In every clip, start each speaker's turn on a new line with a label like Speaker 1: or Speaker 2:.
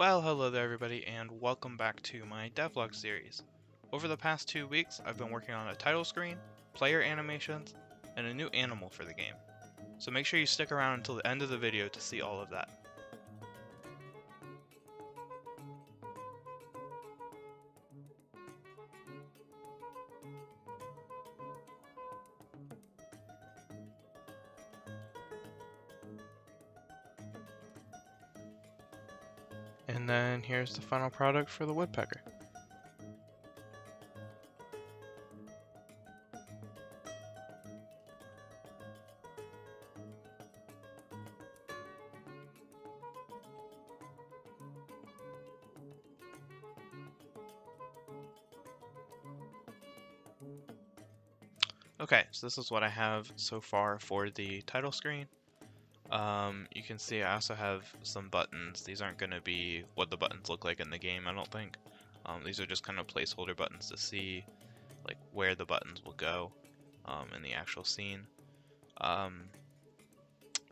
Speaker 1: Well, hello there everybody, and welcome back to my devlog series. Over the past 2 weeks, I've been working on a title screen, player animations, and a new animal for the game. So make sure you stick around until the end of the video to see all of that. And then here's the final product for the woodpecker. Okay, so this is what I have so far for the title screen. You can see I also have some buttons. These aren't going to be what the buttons look like in the game, I don't think. These are just kind of placeholder buttons to see like where the buttons will go in the actual scene. But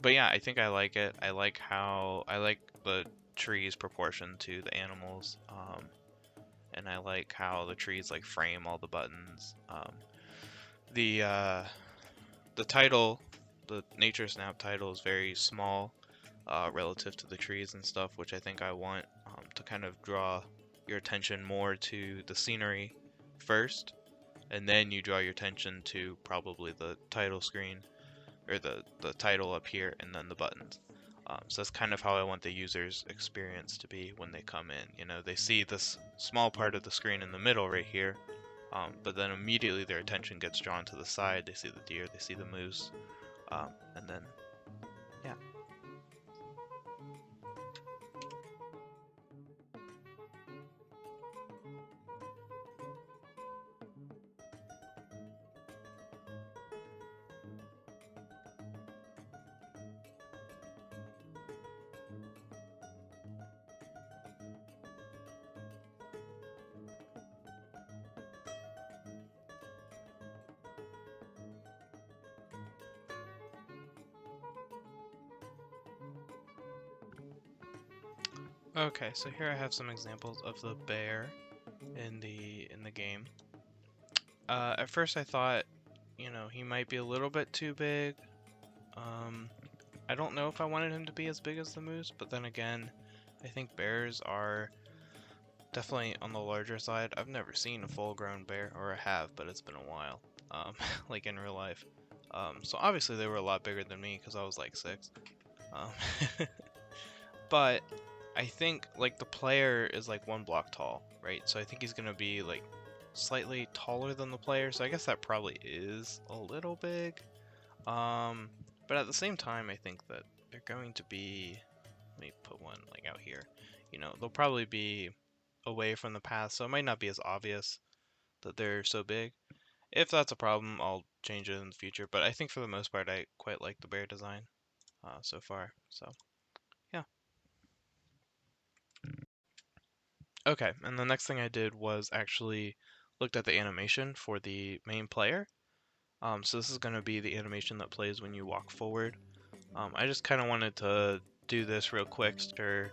Speaker 1: yeah, I think I like it. I like the trees proportion to the animals, and I like how the trees like frame all the buttons. The uh, the title, the Nature Snap title, is very small relative to the trees and stuff, which I think I want to kind of draw your attention more to the scenery first, and then you draw your attention to probably the title screen or the title up here and then the buttons. So that's kind of how I want the user's experience to be when they come in. You know, they see this small part of the screen in the middle right here, but then immediately their attention gets drawn to the side. They see the deer, they see the moose, and then, yeah. Okay, so here I have some examples of the bear in the game. At first I thought, you know, he might be a little bit too big. I don't know if I wanted him to be as big as the moose, but then again, I think bears are definitely on the larger side. I've never seen a full-grown bear, or I have, but it's been a while, like in real life. So obviously they were a lot bigger than me because I was like 6. Um, but I think like the player is like 1 block tall, right? So I think he's gonna be like slightly taller than the player. So I guess that probably is a little big. But at the same time, I think that they're going to be. Let me put one like out here. You know, they'll probably be away from the path, so it might not be as obvious that they're so big. If that's a problem, I'll change it in the future. But I think for the most part, I quite like the bear design so far. So yeah. Okay, and the next thing I did was actually looked at the animation for the main player. So this is going to be the animation that plays when you walk forward. I just kind of wanted to do this real quick, sure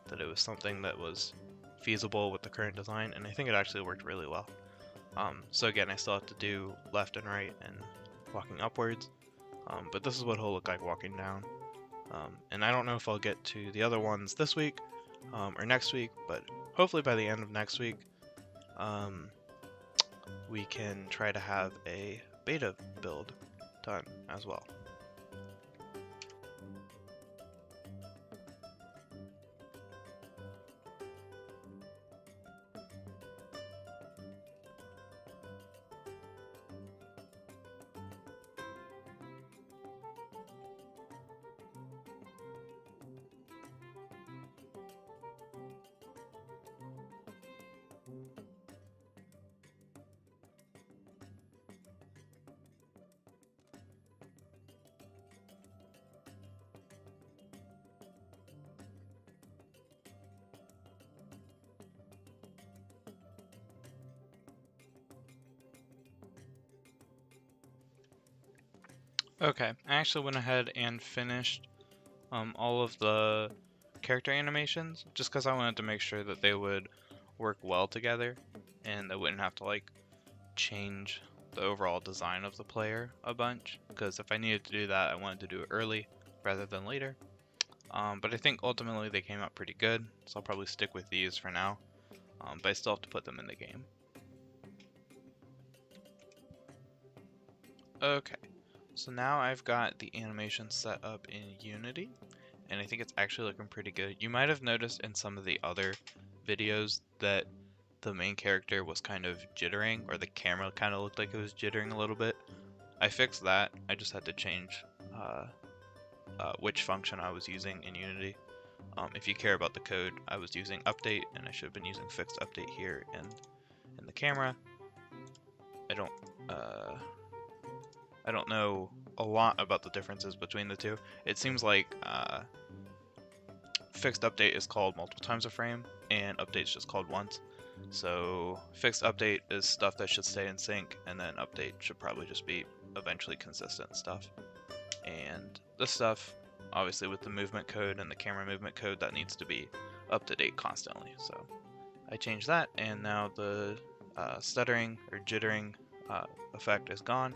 Speaker 1: that it was something that was feasible with the current design, and I think it actually worked really well. So again, I still have to do left and right and walking upwards, but this is what he'll look like walking down. And I don't know if I'll get to the other ones this week or next week, but hopefully by the end of next week, we can try to have a beta build done as well. Okay, I actually went ahead and finished all of the character animations, just because I wanted to make sure that they would work well together, and I wouldn't have to like change the overall design of the player a bunch, because if I needed to do that, I wanted to do it early rather than later. But I think ultimately they came out pretty good, so I'll probably stick with these for now, but I still have to put them in the game. Okay, so now I've got the animation set up in Unity, and I think it's actually looking pretty good. You might have noticed in some of the other videos that the main character was kind of jittering, or the camera kind of looked like it was jittering a little bit. I fixed that. I just had to change which function I was using in Unity. If you care about the code, I was using update, and I should have been using fixed update here in the camera. I don't know a lot about the differences between the two. It seems like fixed update is called multiple times a frame, and update's just called once. So fixed update is stuff that should stay in sync, and then update should probably just be eventually consistent stuff. And this stuff, obviously with the movement code and the camera movement code, that needs to be up to date constantly. So I changed that, and now the stuttering or jittering effect is gone.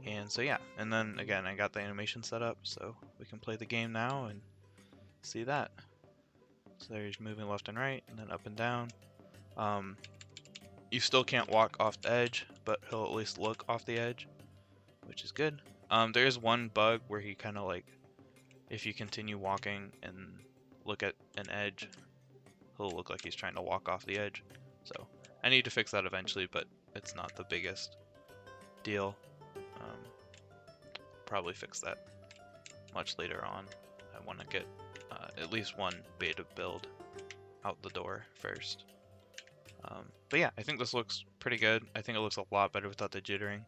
Speaker 1: And so yeah, and then again, I got the animation set up, so we can play the game now and see that. So there's moving left and right, and then up and down. You still can't walk off the edge, but he'll at least look off the edge, which is good. There is one bug where he kind of like, if you continue walking and look at an edge, he'll look like he's trying to walk off the edge. So I need to fix that eventually, but it's not the biggest deal. Probably fix that much later on. I want to get at least one beta build out the door first. But yeah, I think this looks pretty good. I think it looks a lot better without the jittering.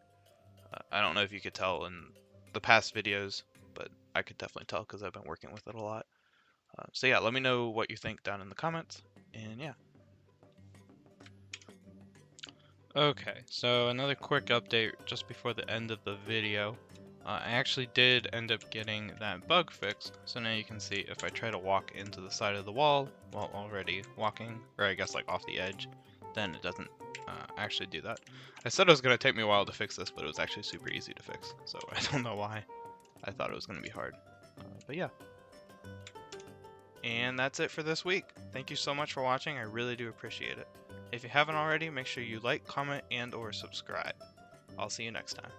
Speaker 1: I don't know if you could tell in the past videos, but I could definitely tell because I've been working with it a lot. So yeah, let me know what you think down in the comments, and yeah. Okay, so another quick update just before the end of the video. I actually did end up getting that bug fixed, so now you can see if I try to walk into the side of the wall while already walking, or I guess like off the edge, then it doesn't actually do that. I said it was going to take me a while to fix this, but it was actually super easy to fix, so I don't know why I thought it was going to be hard. But yeah. And that's it for this week. Thank you so much for watching, I really do appreciate it. If you haven't already, make sure you like, comment, and or subscribe. I'll see you next time.